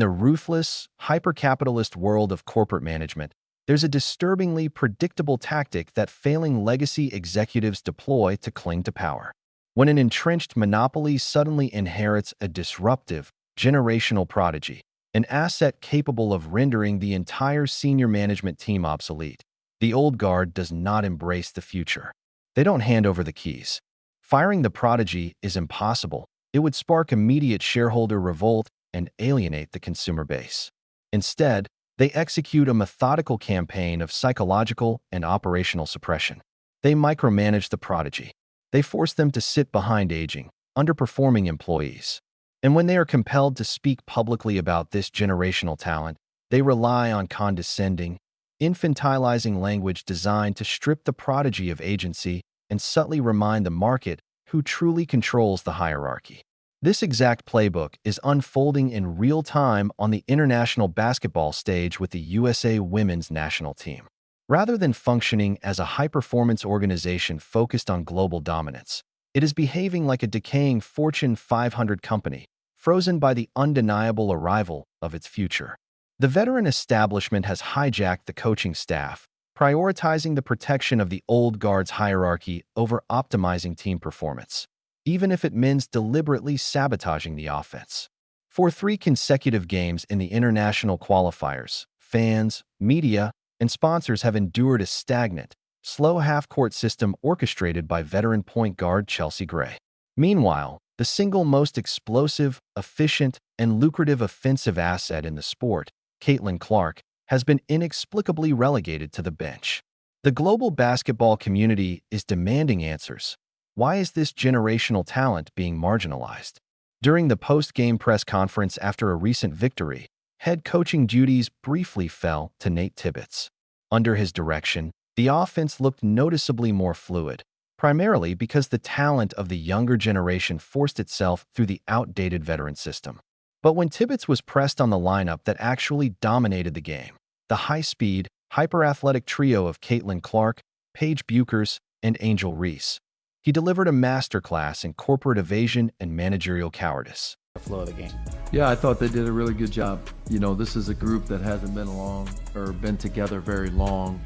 the ruthless, hyper-capitalist world of corporate management, there's a disturbingly predictable tactic that failing legacy executives deploy to cling to power. When an entrenched monopoly suddenly inherits a disruptive, generational prodigy, an asset capable of rendering the entire senior management team obsolete, the old guard does not embrace the future. They don't hand over the keys. Firing the prodigy is impossible. It would spark immediate shareholder revolt and alienate the consumer base. Instead, they execute a methodical campaign of psychological and operational suppression. They micromanage the prodigy. They force them to sit behind aging, underperforming employees. And when they are compelled to speak publicly about this generational talent, they rely on condescending, infantilizing language designed to strip the prodigy of agency and subtly remind the market who truly controls the hierarchy. This exact playbook is unfolding in real time on the international basketball stage with the USA women's national team. Rather than functioning as a high-performance organization focused on global dominance, it is behaving like a decaying Fortune 500 company, frozen by the undeniable arrival of its future. The veteran establishment has hijacked the coaching staff, prioritizing the protection of the old guard's hierarchy over optimizing team performance, even if it means deliberately sabotaging the offense. For 3 consecutive games in the international qualifiers, fans, media, and sponsors have endured a stagnant, slow half-court system orchestrated by veteran point guard Chelsea Gray. Meanwhile, the single most explosive, efficient, and lucrative offensive asset in the sport, Caitlin Clark, has been inexplicably relegated to the bench. The global basketball community is demanding answers. Why is this generational talent being marginalized? During the post-game press conference after a recent victory, head coaching duties briefly fell to Nate Tibbetts. Under his direction, the offense looked noticeably more fluid, primarily because the talent of the younger generation forced itself through the outdated veteran system. But when Tibbetts was pressed on the lineup that actually dominated the game, the high-speed, hyper-athletic trio of Caitlin Clark, Paige Bueckers, and Angel Reese, he delivered a masterclass in corporate evasion and managerial cowardice. The flow of the game. Yeah, I thought they did a really good job. You know, this is a group that hasn't been along or been together very long.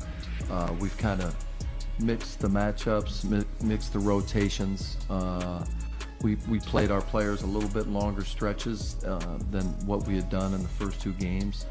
We've kind of mixed the matchups, mixed the rotations. We played our players a little bit longer stretches than what we had done in the first 2 games.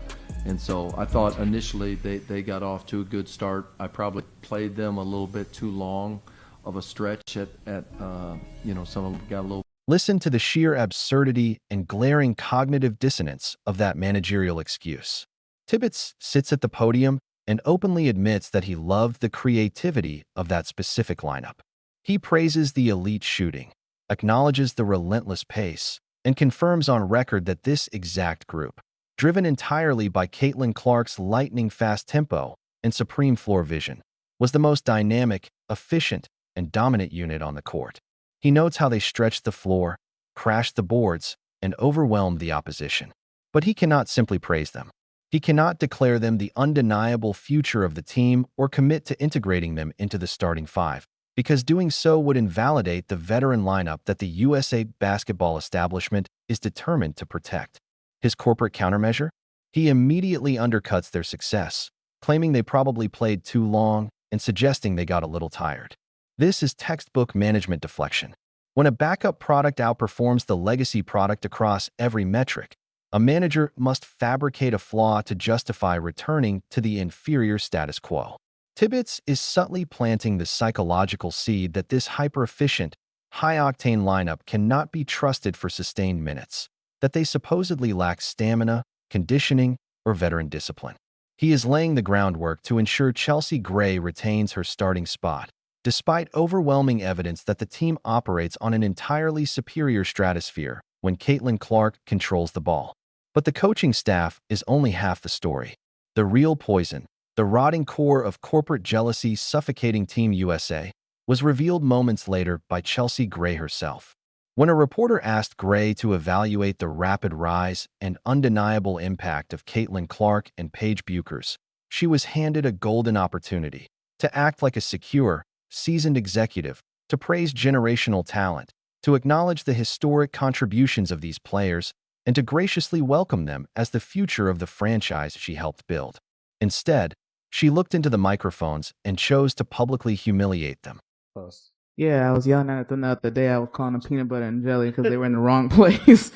And so I thought initially they got off to a good start. I probably played them a little bit too long of a stretch at some of them got a little. Listen to the sheer absurdity and glaring cognitive dissonance of that managerial excuse. Tibbetts sits at the podium and openly admits that he loved the creativity of that specific lineup. He praises the elite shooting, acknowledges the relentless pace, and confirms on record that this exact group, driven entirely by Caitlin Clark's lightning-fast tempo and supreme floor vision, was the most dynamic, efficient, and dominant unit on the court. He notes how they stretched the floor, crashed the boards, and overwhelmed the opposition. But he cannot simply praise them. He cannot declare them the undeniable future of the team or commit to integrating them into the starting 5, because doing so would invalidate the veteran lineup that the USA basketball establishment is determined to protect. His corporate countermeasure? He immediately undercuts their success, claiming they probably played too long and suggesting they got a little tired. This is textbook management deflection. When a backup product outperforms the legacy product across every metric, a manager must fabricate a flaw to justify returning to the inferior status quo. Tibbetts is subtly planting the psychological seed that this hyper-efficient, high-octane lineup cannot be trusted for sustained minutes, that they supposedly lack stamina, conditioning, or veteran discipline. He is laying the groundwork to ensure Chelsea Gray retains her starting spot, despite overwhelming evidence that the team operates on an entirely superior stratosphere when Caitlin Clark controls the ball. But the coaching staff is only half the story. The real poison, the rotting core of corporate jealousy suffocating Team USA, was revealed moments later by Chelsea Gray herself. When a reporter asked Gray to evaluate the rapid rise and undeniable impact of Caitlin Clark and Paige Bueckers, she was handed a golden opportunity to act like a secure, seasoned executive, to praise generational talent, to acknowledge the historic contributions of these players, and to graciously welcome them as the future of the franchise she helped build. Instead, she looked into the microphones and chose to publicly humiliate them. Close. Yeah, I was yelling at them the other day. I was calling them peanut butter and jelly because they were in the wrong place.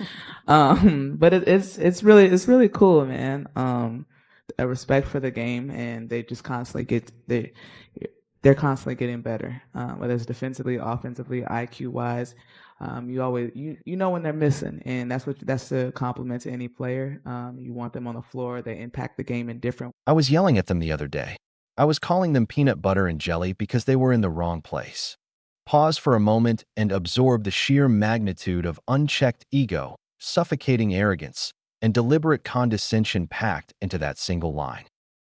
But it's really cool, man. A respect for the game, and they just constantly they're constantly getting better. Whether it's defensively, offensively, IQ wise, you always you know when they're missing, and that's a compliment to any player. You want them on the floor. They impact the game in different. I was yelling at them the other day. I was calling them peanut butter and jelly because they were in the wrong place. Pause for a moment and absorb the sheer magnitude of unchecked ego, suffocating arrogance, and deliberate condescension packed into that single line.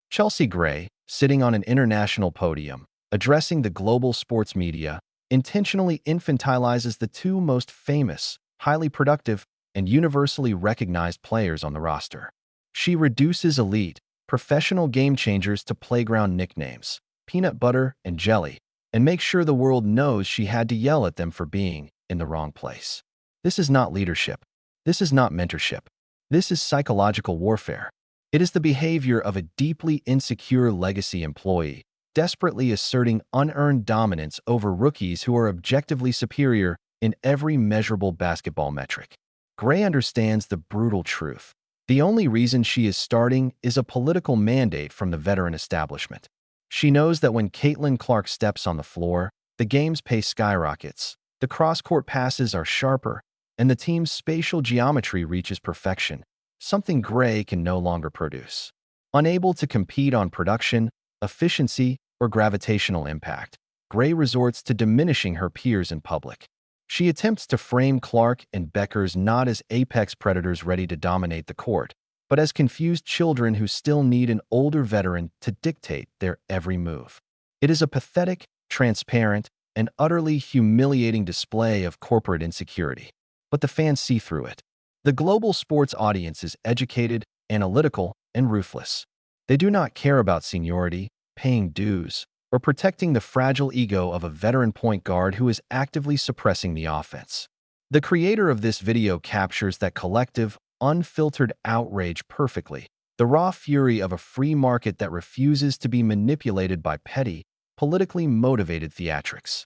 Chelsea Gray, sitting on an international podium, addressing the global sports media, intentionally infantilizes the two most famous, highly productive, and universally recognized players on the roster. She reduces elite, professional game changers to playground nicknames, peanut butter and jelly, and makes sure the world knows she had to yell at them for being in the wrong place. This is not leadership. This is not mentorship. This is psychological warfare. It is the behavior of a deeply insecure legacy employee, desperately asserting unearned dominance over rookies who are objectively superior in every measurable basketball metric. Gray understands the brutal truth. The only reason she is starting is a political mandate from the veteran establishment. She knows that when Caitlin Clark steps on the floor, the game's pace skyrockets, the cross-court passes are sharper, and the team's spatial geometry reaches perfection, something Gray can no longer produce. Unable to compete on production, efficiency, or gravitational impact, Gray resorts to diminishing her peers in public. She attempts to frame Clark and Beckers not as apex predators ready to dominate the court, but as confused children who still need an older veteran to dictate their every move. It is a pathetic, transparent, and utterly humiliating display of corporate insecurity. But the fans see through it. The global sports audience is educated, analytical, and ruthless. They do not care about seniority, paying dues, or protecting the fragile ego of a veteran point guard who is actively suppressing the offense. The creator of this video captures that collective, unfiltered outrage perfectly, the raw fury of a free market that refuses to be manipulated by petty, politically motivated theatrics.